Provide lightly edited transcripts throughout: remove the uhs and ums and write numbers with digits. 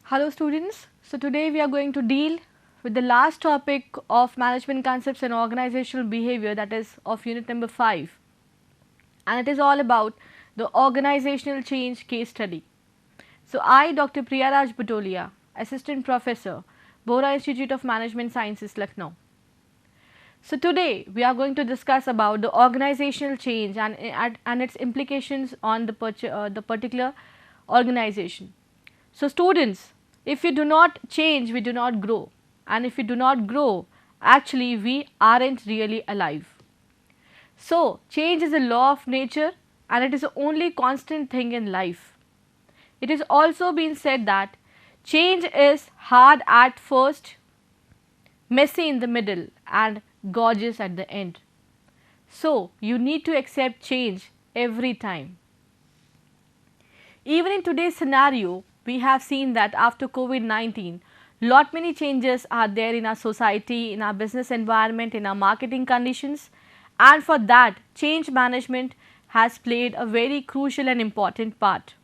Hello students, so today we are going to deal with the last topic of management concepts and organizational behavior, that is of unit number 5, and it is all about the organizational change case study. So I, Dr. Priyaraj Butolia, Assistant Professor, Bora Institute of Management Sciences, Lucknow. So today we are going to discuss about the organizational change and its implications on the particular organization. So students, if we do not change, we do not grow, and if we do not grow, actually we aren't really alive. So change is a law of nature and it is the only constant thing in life. It is also been said that change is hard at first, messy in the middle and gorgeous at the end. So you need to accept change every time. Even in today's scenario, we have seen that after COVID-19, lot many changes are there in our society, in our business environment, in our marketing conditions, and for that change management has played a very crucial and important part.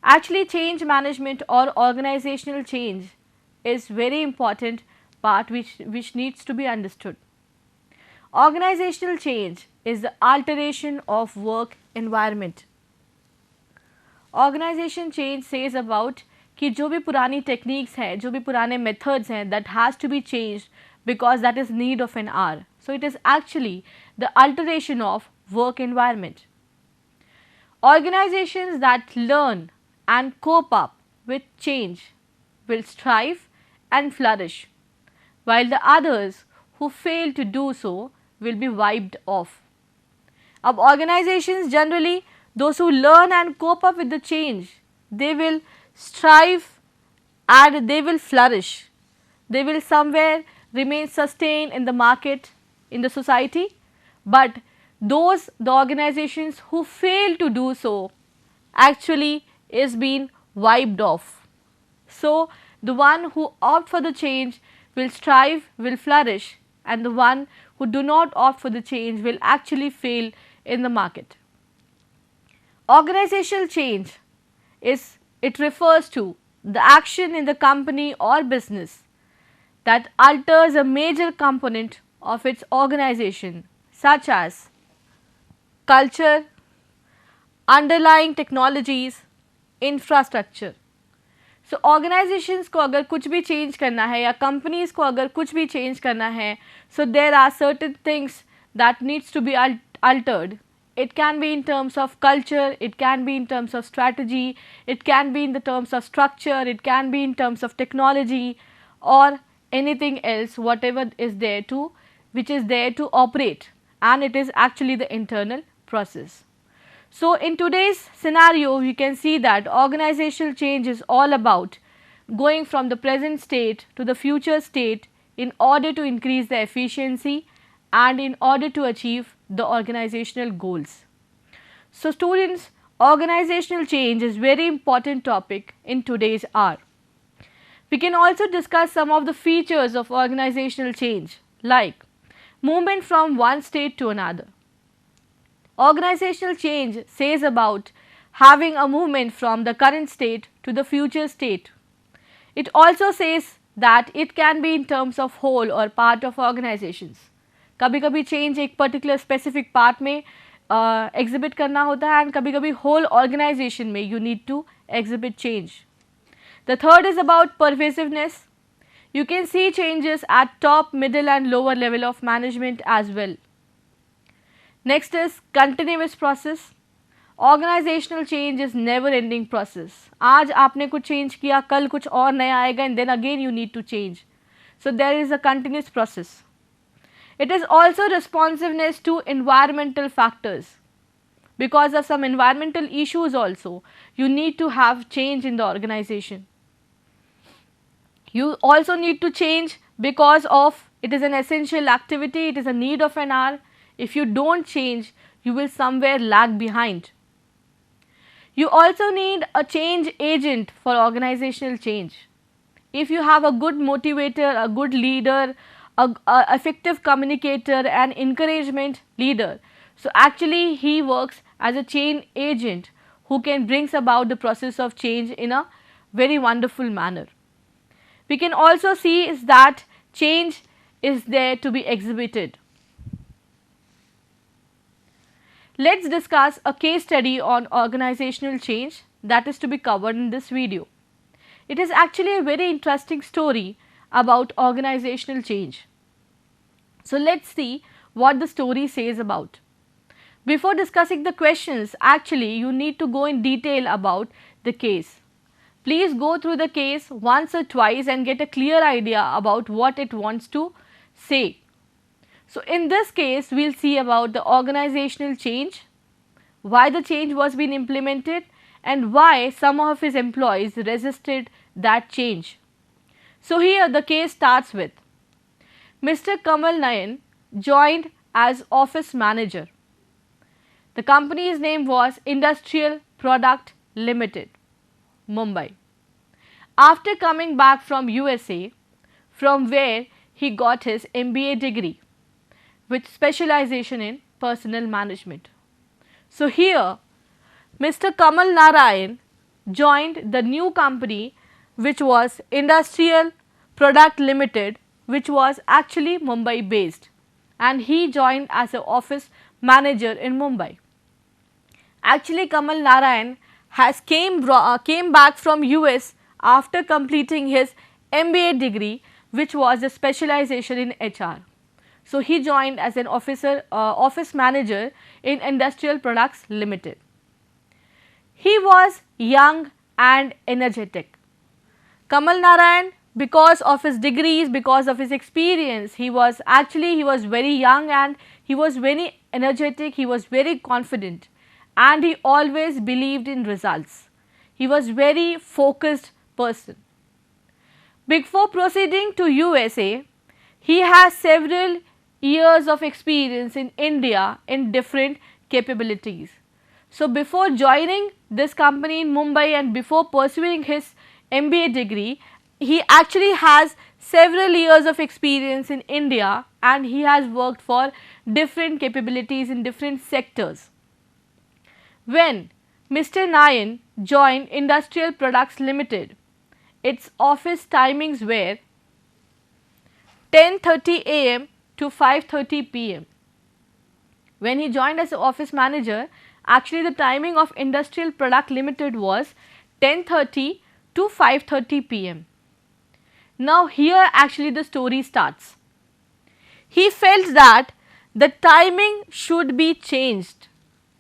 Actually, change management or organizational change is very important part which needs to be understood. Organizational change is the alteration of work environment. Organization change says about कि जो भी पुरानी techniques हैं, जो भी पुराने methods हैं, that has to be change because that is need of an hour. So it is actually the alteration of work environment. Organizations that learn and cope up with change will strive and flourish, while the others who fail to do so will be wiped off. अब organizations generally, those who learn and cope up with the change, they will strive and they will flourish. They will somewhere remain sustained in the market, in the society, but the organizations who fail to do so actually is being wiped off. So the one who opt for the change will strive, will flourish, and the one who do not opt for the change will actually fail in the market. Organizational change it refers to the action in the company or business that alters a major component of its organization, such as culture, underlying technologies, infrastructure. So organizations को अगर कुछ भी change करना है या companies को अगर कुछ भी change करना है, so there are certain things that needs to be altered. It can be in terms of culture, it can be in terms of strategy, it can be in the terms of structure, it can be in terms of technology or anything else, whatever is there to, which is there to operate, and it is actually the internal process. So in today's scenario, you can see that organizational change is all about going from the present state to the future state in order to increase the efficiency and in order to achieve the organizational goals. So students, organizational change is very important topic in today's hour. We can also discuss some of the features of organizational change, like movement from one state to another. Organizational change says about having a movement from the current state to the future state. It also says that it can be in terms of whole or part of organizations. कभी कभी change एक particular specific part में exhibit करना होता है, and कभी कभी whole organization में you need to exhibit change. The third is about pervasiveness. You can see changes at top, middle and lower level of management as well. Next is continuous process. Organizational change is never ending process. आज आपने कुछ change किया, कल कुछ और नया आएगा, and then again you need to change. So there is a continuous process. It is also responsiveness to environmental factors. Because of some environmental issues also, you need to have change in the organization. You also need to change because of it is an essential activity, it is a need of an hour. If you don't change, you will somewhere lag behind. You also need a change agent for organizational change. If you have a good motivator, a good leader, a effective communicator and encouragement leader, so actually he works as a change agent who can brings about the process of change in a very wonderful manner. We can also see is that change is there to be exhibited. Let's discuss a case study on organizational change that is to be covered in this video. It is actually a very interesting story about organizational change. So let's see what the story says about. Before discussing the questions, actually you need to go in detail about the case. Please go through the case once or twice and get a clear idea about what it wants to say. So in this case, we will see about the organizational change, why the change was being implemented and why some of his employees resisted that change. So here the case starts with Mr. Kamal Nayan joined as office manager. The company's name was Industrial Product Limited, Mumbai. After coming back from USA, from where he got his MBA degree with specialization in personnel management. So here Mr. Kamal Narayan joined the new company which was Industrial Product Limited, which was actually Mumbai based, and he joined as an office manager in Mumbai. Actually Kamal Narayan has came back from US after completing his MBA degree, which was a specialization in HR. So he joined as an office manager in Industrial Products Limited. He was young and energetic. Kamal Narayan, because of his degrees, because of his experience, he was very young and he was very energetic, he was very confident, and he always believed in results. He was very focused person. Before proceeding to USA, he has several years of experience in India in different capabilities. So before joining this company in Mumbai and before pursuing his MBA degree, he actually has several years of experience in India and he has worked for different capabilities in different sectors. When Mr. Nayan joined Industrial Products Limited, its office timings were 10:30 a.m. to 5:30 p.m. When he joined as an office manager, actually the timing of Industrial Product Limited was 10:30 to 5:30 p.m. Now here actually the story starts. He felt that the timing should be changed.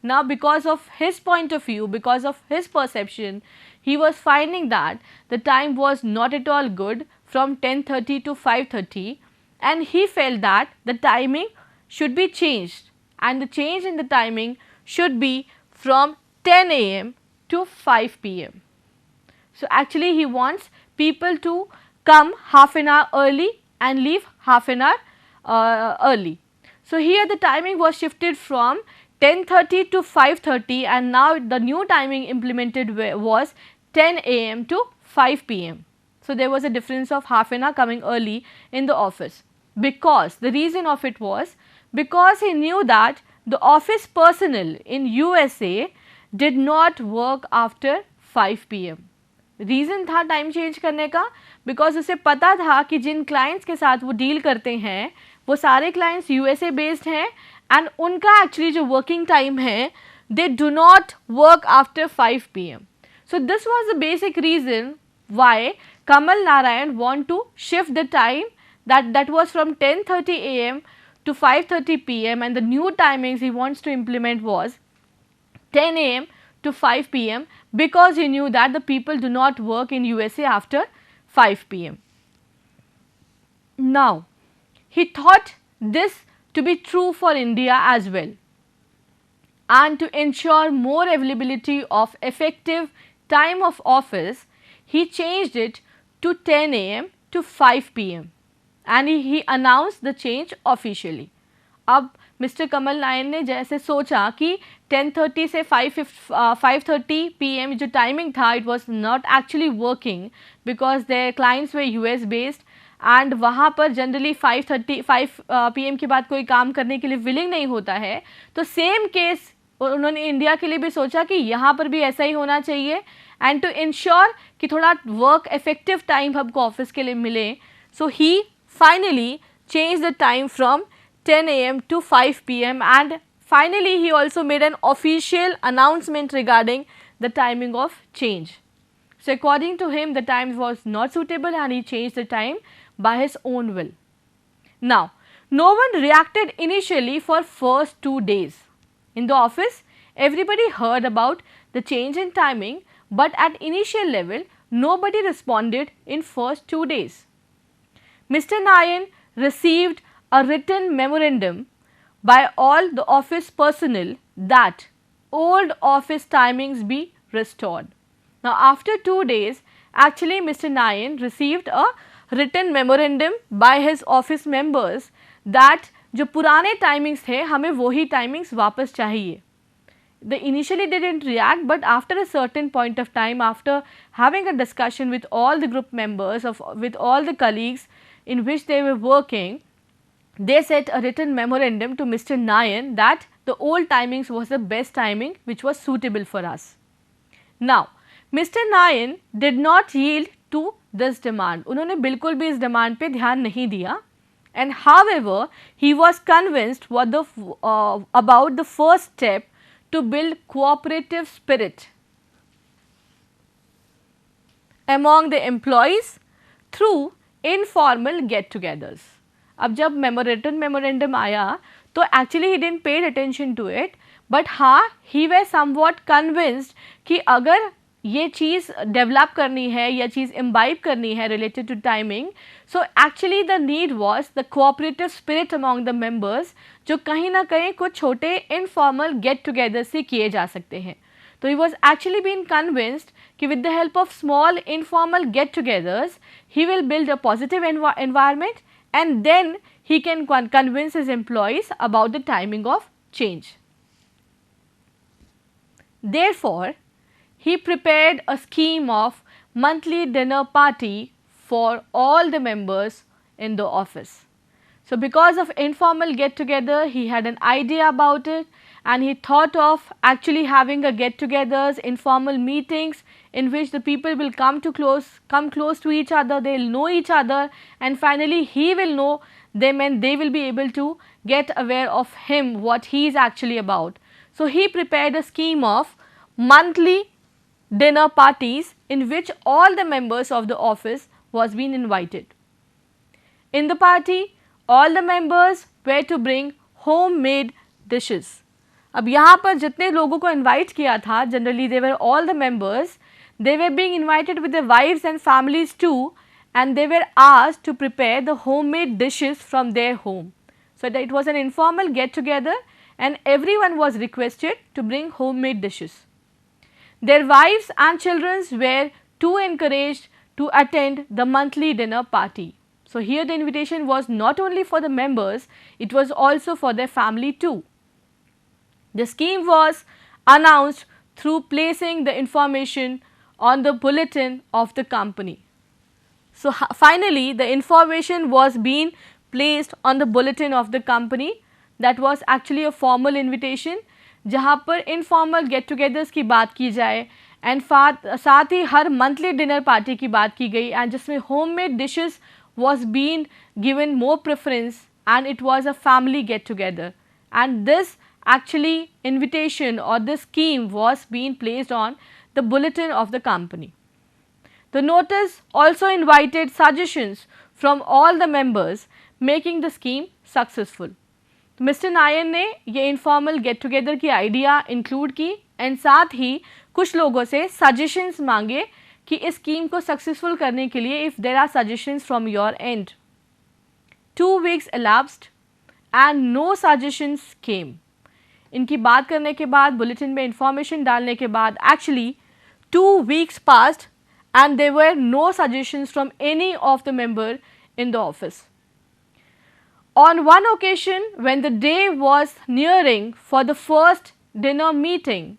Now because of his point of view, because of his perception, he was finding that the time was not at all good from 10:30 to 5:30, and he felt that the timing should be changed and the change in the timing should be from 10 a.m. to 5 p.m. So actually he wants people to come half an hour early and leave half an hour early. So here the timing was shifted from 10:30 to 5:30 and now the new timing implemented was 10 a.m. to 5 p.m. So there was a difference of half an hour coming early in the office, because the reason of it was because he knew that the office personnel in USA did not work after 5 p.m. Reason था time change करने का, because उसे पता था कि जिन clients के साथ वो डील करते हैं वो सारे क्लाइंट्स यूएसए बेस्ड हैं एंड उनका एक्चुअली जो वर्किंग टाइम है they do not work after 5 p.m. So this was the basic reason why Kamal Narayan want to shift the time that was from 10:30 a.m. to 5:30 p.m. and the new timings he wants to implement was 10 a.m. to 5 p.m. because he knew that the people do not work in USA after 5 p.m. Now, he thought this to be true for India as well, and to ensure more availability of effective time of office, he changed it to 10 a.m. to 5 p.m. and he announced the change officially. अब mister कमल नायन ने जैसे सोचा कि 10:30 से 5:30 p.m. जो timing था it was not actually working because their clients way US based and वहाँ पर जनरली 5 p.m. के बाद कोई काम करने के लिए विलिंग नहीं होता है, तो सेम केस उन्होंने इंडिया के लिए भी सोचा कि यहाँ पर भी ऐसा ही होना चाहिए एंड टू इंश्योर कि थोड़ा वर्क इफेक्टिव टाइम हमको ऑफिस के लिए मिले, सो ही finally changed the time from 10 a.m. to 5 p.m. and finally he also made an official announcement regarding the timing of change. So according to him the time was not suitable and he changed the time by his own will. Now no one reacted initially for first 2 days. In the office everybody heard about the change in timing, but at initial level nobody responded in first 2 days. Mr. Nayan received a written memorandum by all the office personnel that old office timings be restored. Now after 2 days actually Mr. Nayan received a written memorandum by his office members that जो पुराने timings थे हमें वही timings वापस चाहिए. They initially didn't react, but after a certain point of time, after having a discussion with all the group members with all the colleagues in which they were working, they sent a written memorandum to Mr. Nayan that the old timings was the best timing which was suitable for us. Now, Mr. Nayan did not yield to this demand. उन्होंने बिल्कुल भी इस demand पे ध्यान नहीं दिया. And however, he was convinced about the first step to build cooperative spirit among the employees through informal get-togethers. अब जब memorandum आया तो actually he didn't pay attention to it, but हाँ he was somewhat convinced कि अगर ये चीज़ develop करनी है या चीज़ इम्बाइब करनी है related to timing, so actually the need was the cooperative spirit among the members जो कहीं ना कहीं कुछ छोटे informal get-together से किए जा सकते हैं. So he was actually being convinced कि with the help of small informal get-togethers he will build a positive environment and then he can convince his employees about the timing of change. Therefore, he prepared a scheme of monthly dinner party for all the members in the office. So because of informal get-together, he had an idea about it and he thought of actually having a get-togethers, informal meetings in which the people will come close to each other, they will know each other, and finally he will know them and they will be able to get aware of him, what he is actually about. So he prepared a scheme of monthly dinner parties in which all the members of the office was being invited. In the party, all the members were to bring homemade dishes. अब यहाँ पर जितने लोगों को invite किया था, generally they were all the members, they were being invited with their wives and families too, and they were asked to prepare the homemade dishes from their home. So that it was an informal get together and everyone was requested to bring homemade dishes. Their wives and children were too encouraged to attend the monthly dinner party. So here the invitation was not only for the members, it was also for their family too. The scheme was announced through placing the information on the bulletin of the company. So finally the information was being placed on the bulletin of the company. That was actually a formal invitation जहाँ पर informal get togethers की बात की जाए and साथ ही हर monthly dinner party की बात की गई and जिसमें homemade dishes was being given more preference and it was a family get together, and this actually invitation or this scheme was being placed on the bulletin of the company. The notice also invited suggestions from all the members, making the scheme successful. Mister Nayan ने ये informal get together की idea include की and साथ ही कुछ लोगों से suggestions मांगे कि इस स्कीम को सक्सेसफुल करने के लिए if there are suggestions from your end. 2 weeks elapsed and no suggestions came. इनकी बात करने के बाद, बुलेटिन में इंफॉर्मेशन डालने के बाद actually 2 weeks passed and there were no suggestions from any of the member in the office. On one occasion, when the day was nearing for the first dinner meeting,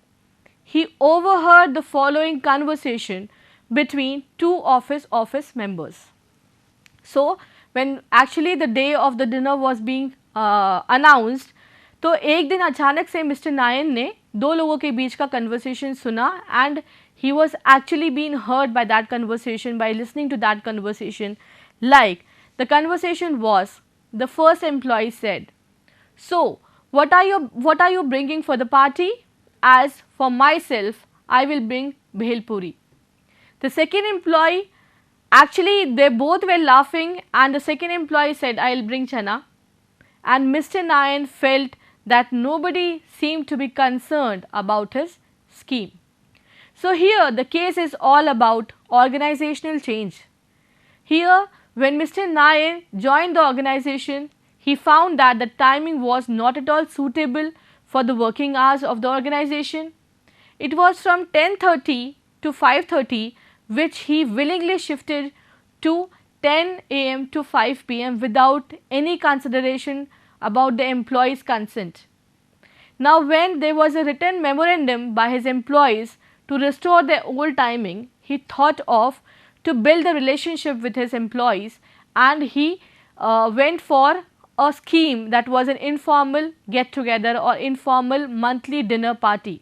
he overheard the following conversation between two office members. So, when actually the day of the dinner was being announced, तो एक दिन अचानक से mister Nayan ने दो लोगों के बीच का कन्वर्सेशन सुना and he was actually being hurt by that conversation, by listening to that conversation. Like the conversation was, the first employee said, "So, what are you bringing for the party?" As for myself, I will bring bhel puri. The second employee, actually they both were laughing, and the second employee said, "I will bring chana." And Mr. Nayan felt that nobody seemed to be concerned about his scheme. So here the case is all about organizational change. Here, when Mr. Nayan joined the organization, he found that the timing was not at all suitable for the working hours of the organization. It was from 10:30 to 5:30, which he willingly shifted to 10 am to 5 pm without any consideration about the employee's consent. Now, when there was a written memorandum by his employees to restore their old timing, he thought of to build a relationship with his employees, and he went for a scheme that was an informal get together or informal monthly dinner party.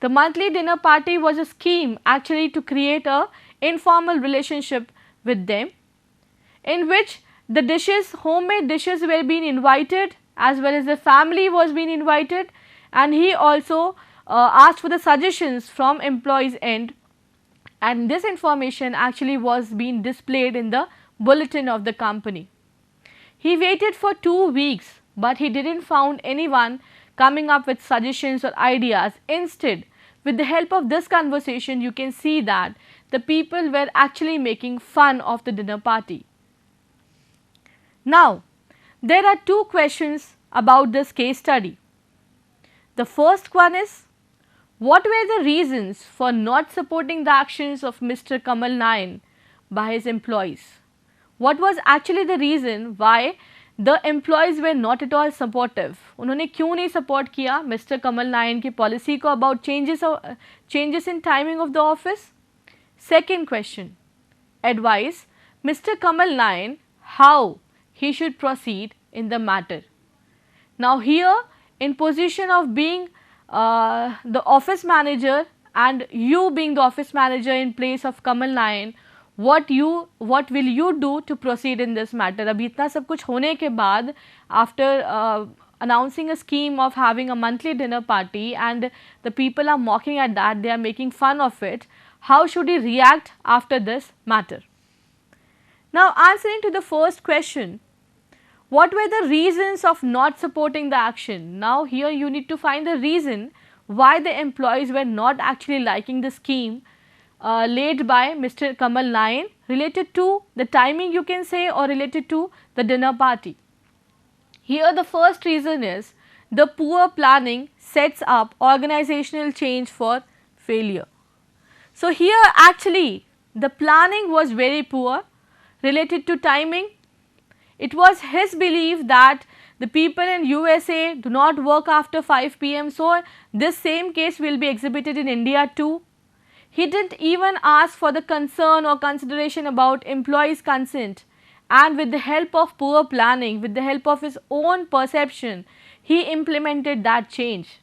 The monthly dinner party was a scheme actually to create a informal relationship with them, in which the dishes, homemade dishes were being invited, as well as the family was being invited, and he also asked for the suggestions from employees end, and this information actually was being displayed in the bulletin of the company. He waited for 2 weeks, but he didn't found anyone coming up with suggestions or ideas. Instead, with the help of this conversation, you can see that the people were actually making fun of the dinner party. Now, there are two questions about this case study. The first one is, what were the reasons for not supporting the actions of Mr. Kamal Nayan by his employees? What was actually the reason why the employees were not at all supportive? उन्होंने क्यों नहीं support किया Mr. Kamal Nayan की policy को about changes in timing of the office? Second question, advise Mr. Kamal Nayan how he should proceed in the matter. Now here, in position of being the office manager and you being the office manager in place of Kamal Nayan, what will you do to proceed in this matter? अभी इतना सब कुछ होने के बाद, after announcing a scheme of having a monthly dinner party and the people are mocking at that, they are making fun of it, how should he react after this matter? Now, answering to the first question, what were the reasons of not supporting the action? Now, here you need to find the reason why the employees were not actually liking the scheme laid by Mr. Kamal Nayan, related to the timing, you can say, or related to the dinner party. Here the first reason is the poor planning sets up organizational change for failure. So here actually the planning was very poor related to timing. It was his belief that the people in USA do not work after 5 pm, so this same case will be exhibited in India too. He didn't even ask for the concern or consideration about employees' consent, and with the help of poor planning, with the help of his own perception, he implemented that change.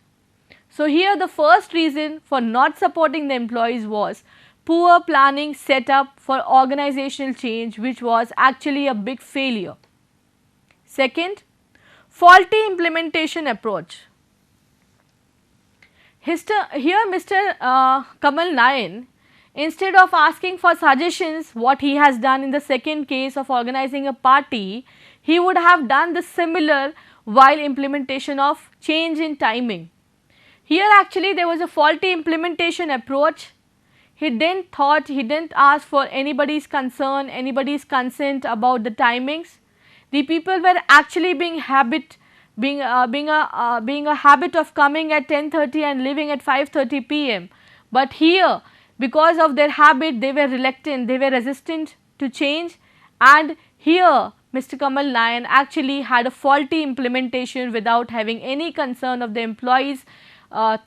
So here the first reason for not supporting the employees was poor planning set up for organizational change, which was actually a big failure. Second, faulty implementation approach. Here Mr. Kamal Nayan, instead of asking for suggestions what he has done in the second case of organizing a party, he would have done the similar while implementation of change in timing. Here actually there was a faulty implementation approach. He didn't ask for anybody's concern, anybody's consent about the timings. The people were actually being a habit of coming at 10:30 and leaving at 5:30 pm. But here, because of their habit, they were reluctant, they were resistant to change, and here Mr. Kamal Nayan actually had a faulty implementation without having any concern of the employees'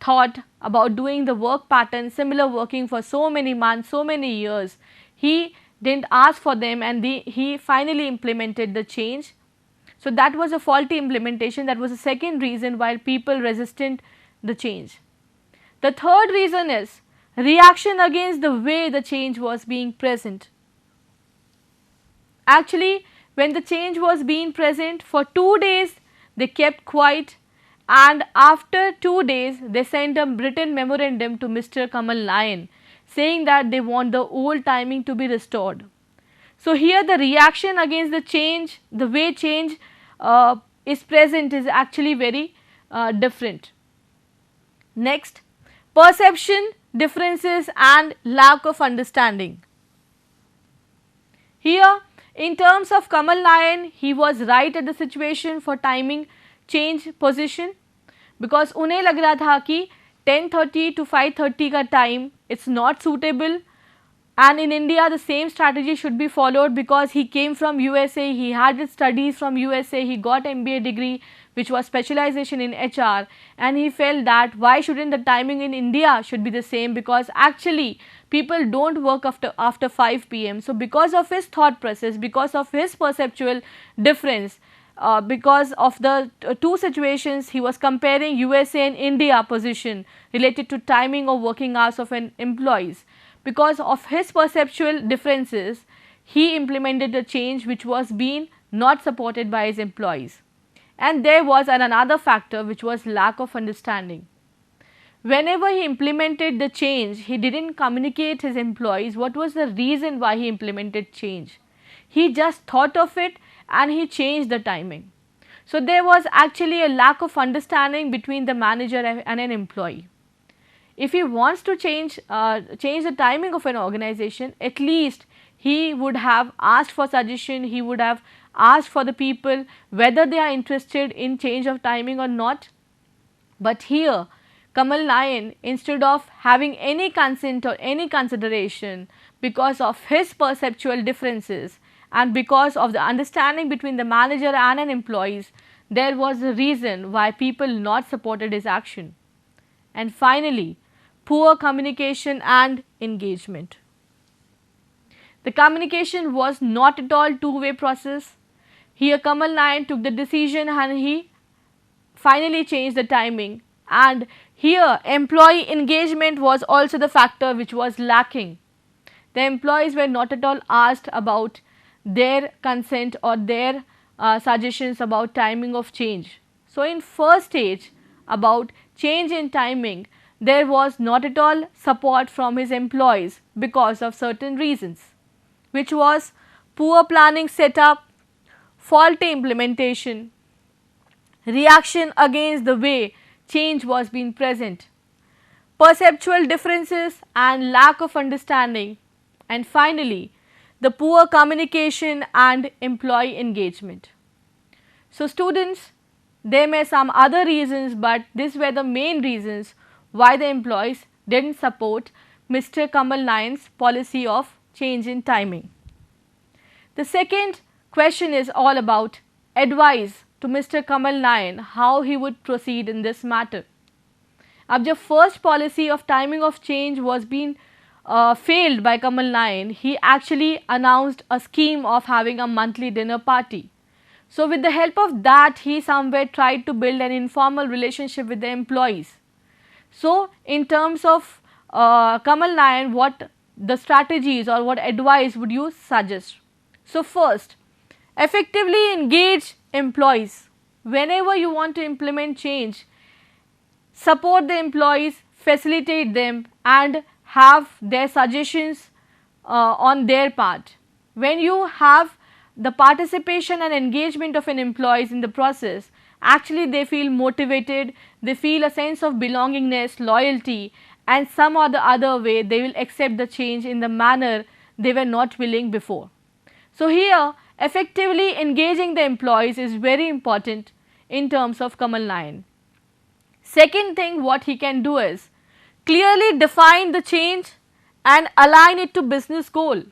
thought about doing the work pattern, similar working for so many months, so many years. He didn't ask for them, and he finally implemented the change. So that was a faulty implementation. That was the second reason why people resisted the change. The third reason is reaction against the way the change was being present. Actually, when the change was being present for 2 days, they kept quiet, and after 2 days, they sent a written memorandum to Mr. Kamal Nayan saying that they want the old timing to be restored. So, here the reaction against the change, the way change is present is actually very different. Next, perception differences and lack of understanding. Here, in terms of Kamal Nayan, he was right at the situation for timing change position, because उन्हें लग रहा था कि 10:30 to 5:30 का time it's not suitable, and in India the same strategy should be followed because he came from USA, he had his studies from USA, he got MBA degree which was specialization in HR, and he felt that why shouldn't the timing in India should be the same, because actually people don't work after 5 p.m. So, because of his thought process, because of his perceptual difference, because of the two situations, he was comparing USA and India position related to timing or working hours of an employees. Because of his perceptual differences, he implemented a change which was being not supported by his employees. And there was another factor which was lack of understanding. Whenever he implemented the change, he didn't communicate his employees what was the reason why he implemented change. He just thought of it and he changed the timing. So, there was actually a lack of understanding between the manager and an employee. If he wants to change the timing of an organization, at least he would have asked for suggestion, he would have asked for the people whether they are interested in change of timing or not. But here Kamal Nayan, instead of having any consent or any consideration, because of his perceptual differences and because of the understanding between the manager and an employees, there was a reason why people not supported his action. And finally, poor communication and engagement. The communication was not at all two-way process. Here Kamal Nayan took the decision and he finally changed the timing, and here employee engagement was also the factor which was lacking. The employees were not at all asked about their consent or their suggestions about timing of change. So, in first stage about change in timing, there was not at all support from his employees because of certain reasons, which was poor planning setup, faulty implementation, reaction against the way change was being present, perceptual differences and lack of understanding, and finally the poor communication and employee engagement. So, students, there may some other reasons, but these were the main reasons why the employees didn't support Mr. Kamal Nayan's policy of change in timing. The second question is all about advice to Mr. Kamal Nayan, how he would proceed in this matter. अब जब first policy of timing of change was being failed by Kamal Nayan, he actually announced a scheme of having a monthly dinner party. So, with the help of that, he somewhere tried to build an informal relationship with the employees. So, in terms of Kamal Nayan, what the strategies or what advice would you suggest? So, first, effectively engage employees. Whenever you want to implement change, support the employees, facilitate them and have their suggestions on their part. When you have the participation and engagement of an employees in the process, actually they feel motivated, they feel a sense of belongingness, loyalty, and some or the other way they will accept the change in the manner they were not willing before. So, here effectively engaging the employees is very important in terms of Kamal Nayan. Second thing what he can do is clearly define the change and align it to business goal.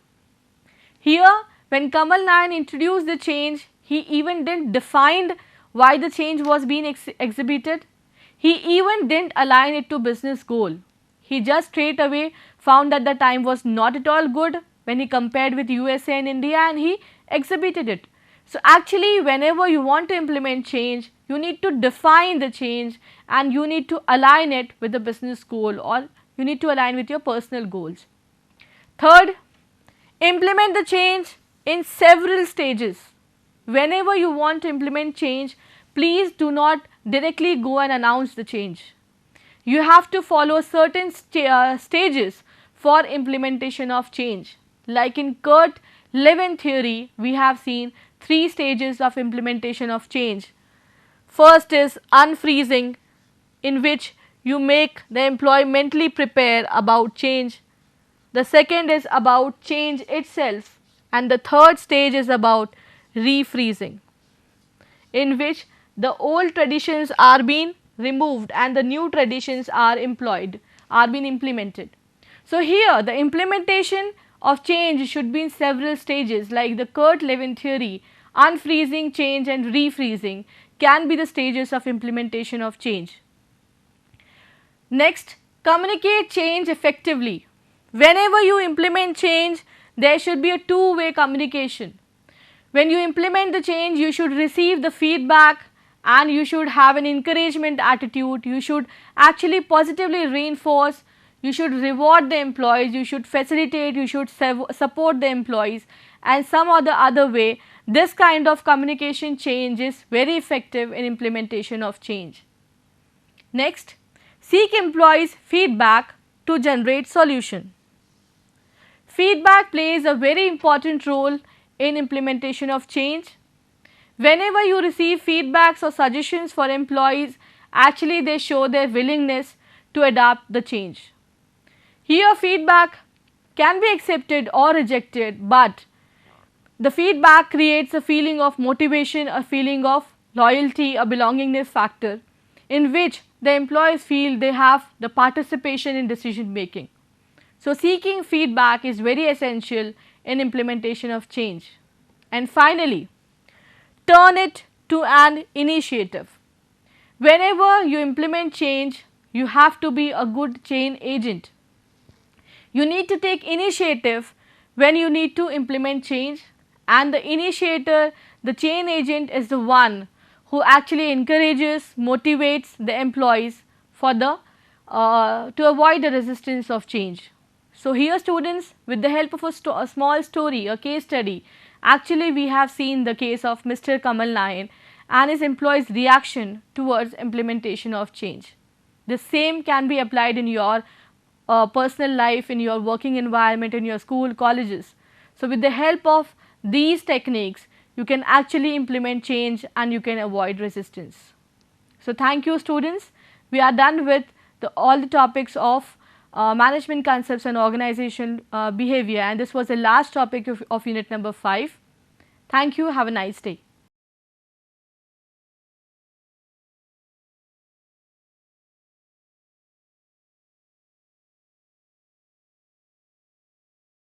Here when Kamal Nayan introduced the change, he even didn't define why the change was being exhibited. He even didn't align it to business goal. He just straight away found that the time was not at all good when he compared with USA and India, and he exhibited it. So, actually whenever you want to implement change, you need to define the change and you need to align it with the business goal or You need to align with your personal goals. Third, implement the change in several stages. Whenever you want to implement change, please do not directly go and announce the change. You have to follow certain stages for implementation of change. Like in Kurt-Lewin theory, we have seen 3 stages of implementation of change. First is unfreezing, in which you make the employee mentally prepare about change. The second is about change itself, and the third stage is about refreezing, in which the old traditions are being removed and the new traditions are being implemented. So here the implementation of change should be in several stages, like the Kurt-Lewin theory. Unfreezing, change and refreezing can be the stages of implementation of change. Next, communicate change effectively. Whenever you implement change, there should be a two-way communication. When you implement the change, you should receive the feedback and you should have an encouragement attitude. You should actually positively reinforce, you should reward the employees, you should facilitate, you should support the employees, and some or the other way. This kind of communication change is very effective in implementation of change. Next, seek employees' feedback to generate solution. Feedback plays a very important role in implementation of change. Whenever you receive feedbacks or suggestions for employees, actually they show their willingness to adapt the change. Here feedback can be accepted or rejected, but the feedback creates a feeling of motivation, a feeling of loyalty, a belongingness factor, in which the employees feel they have the participation in decision making. So seeking feedback is very essential in implementation of change. And finally, turn it to an initiative. Whenever you implement change, you have to be a good change agent. You need to take initiative when you need to implement change, and the initiator, the change agent, is the one who actually encourages, motivates the employees for the to avoid the resistance of change. So here students, with the help of a small story, a case study, actually we have seen the case of Mr. Kamal Nayan and his employees' reaction towards implementation of change. The same can be applied in your personal life, in your working environment, in your school, colleges. So with the help of these techniques, you can actually implement change and you can avoid resistance. So thank you students. We are done with all the topics of management concepts and organization behavior, and this was the last topic of unit number 5. Thank you. Have a nice day.